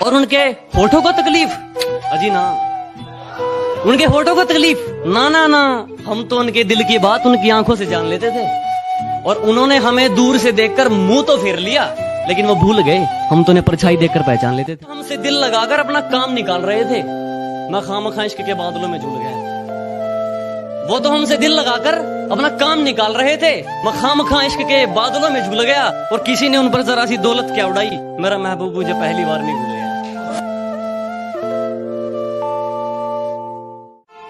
और उनके होठों को तकलीफ, अजी ना, उनके होठों को तकलीफ ना ना ना, हम तो उनके दिल की बात उनकी आंखों से जान लेते थे। और उन्होंने हमें दूर से देखकर मुंह तो फेर लिया, लेकिन वो भूल गए हम तो उन्हें परछाई देखकर पहचान लेते थे। हमसे दिल लगाकर अपना काम निकाल रहे थे, मैं खामखा इश्क के बादलों में झूल गया। वो तो हमसे दिल लगाकर अपना काम निकाल रहे थे, मैं खामखा इश्क के बादलों में झूल गया। और किसी ने उन पर जरा सी दौलत क्या उड़ाई, मेरा महबूब मुझे पहली बार नहीं भूल गया।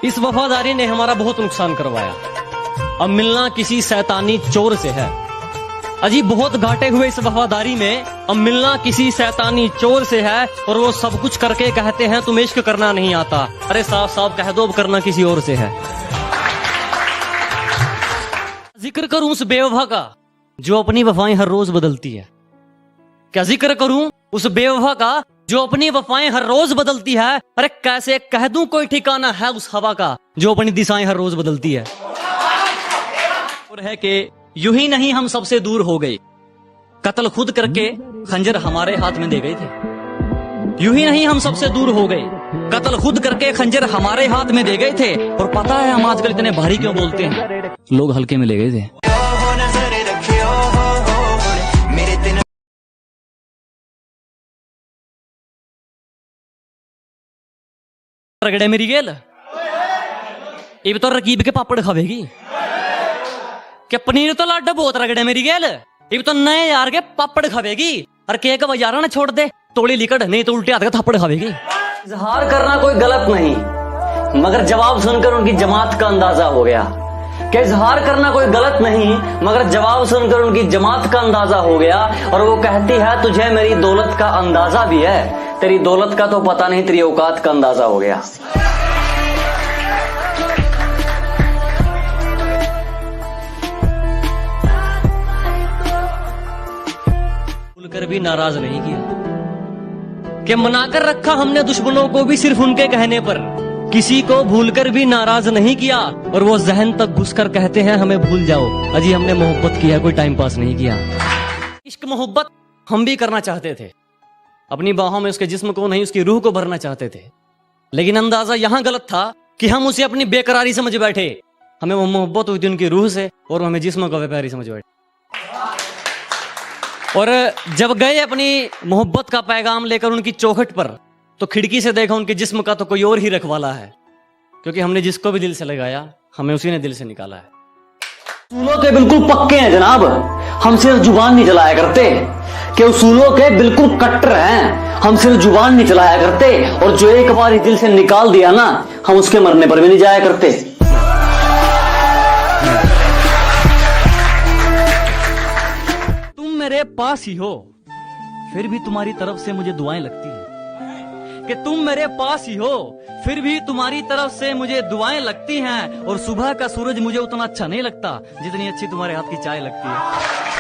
इस वफादारी ने हमारा बहुत नुकसान करवाया, अब मिलना किसी शैतानी चोर से है। अजी बहुत घाटे हुए इस वफादारी में, अब मिलना किसी शैतानी चोर से है। और वो सब कुछ करके कहते हैं तुम्हें इश्क करना नहीं आता। अरे साफ साफ कह दो अब करना किसी और से है। जिक्र करूं उस बेवफा का जो अपनी वफाएं हर रोज बदलती है। क्या जिक्र करूं उस बेवफा का जो अपनी वफाएं हर रोज बदलती है। अरे कैसे कह दूं कोई ठिकाना है उस हवा का जो अपनी दिशाएं हर रोज बदलती है। और है कि यूं ही नहीं हम सबसे दूर हो गए, कत्ल खुद करके खंजर हमारे हाथ में दे गए थे। यूं ही नहीं हम सबसे दूर हो गए, कत्ल खुद करके खंजर हमारे हाथ में दे गए थे। और पता है हम आजकल इतने भारी क्यों बोलते हैं, लोग हल्के में ले गए थे। रगड़े मेरी गेल, ये तो रकीब के पापड़ खावेगी। क्या पनीर तो लाडो बहुत रगड़े मेरी गेल, ये तो नए यार के पापड़ खावेगी। और केक बाजारा ना छोड़ दे, तोड़ी लिकड़ नहीं तो उल्टे हाथ का थप्पड़ खावेगी। इजहार करना कोई गलत नहीं, मगर जवाब सुनकर उनकी जमात का अंदाजा हो गया। कि इजहार करना कोई गलत नहीं, मगर जवाब सुनकर उनकी जमात का अंदाजा हो गया। और वो कहती है तुझे मेरी दौलत का अंदाजा भी है, तेरी दौलत का तो पता नहीं, तेरी औकात का अंदाजा हो गया। भूलकर भी नाराज नहीं किया कि मनाकर रखा हमने दुश्मनों को भी सिर्फ उनके कहने पर, किसी को भूलकर भी नाराज नहीं किया। और वो जहन तक घुसकर कहते हैं हमें भूल जाओ। अजी हमने मोहब्बत किया, कोई टाइम पास नहीं किया। इश्क मोहब्बत हम भी करना चाहते थे, अपनी बाहों में उसके जिस्म को नहीं उसकी रूह को भरना चाहते थे। लेकिन अंदाजा यहां गलत था कि हम उसे अपनी बेकरारी समझ बैठे। हमें वो मोहब्बत हुई थी उनकी रूह से, और हमें जिस्म को बेकरारी समझ बैठे। और जब गए अपनी मोहब्बत का पैगाम लेकर उनकी चौखट पर, तो खिड़की से देखा उनके जिस्म का तो कोई और ही रखवाला है। क्योंकि हमने जिसको भी दिल से लगाया, हमें उसी ने दिल से निकाला है। उसूलों के बिल्कुल पक्के हैं जनाब, हम सिर्फ जुबान नहीं चलाया करते। कि उसूलों के बिल्कुल कट्टर हैं, हम सिर्फ जुबान नहीं चलाया करते। और जो एक बार दिल से निकाल दिया ना, हम उसके मरने पर भी नहीं जाया करते। तुम मेरे पास ही हो, फिर भी तुम्हारी तरफ से मुझे दुआएं लगती हैं। कि तुम मेरे पास ही हो, फिर भी तुम्हारी तरफ से मुझे दुआएं लगती हैं। और सुबह का सूरज मुझे उतना अच्छा नहीं लगता जितनी अच्छी तुम्हारे हाथ की चाय लगती है।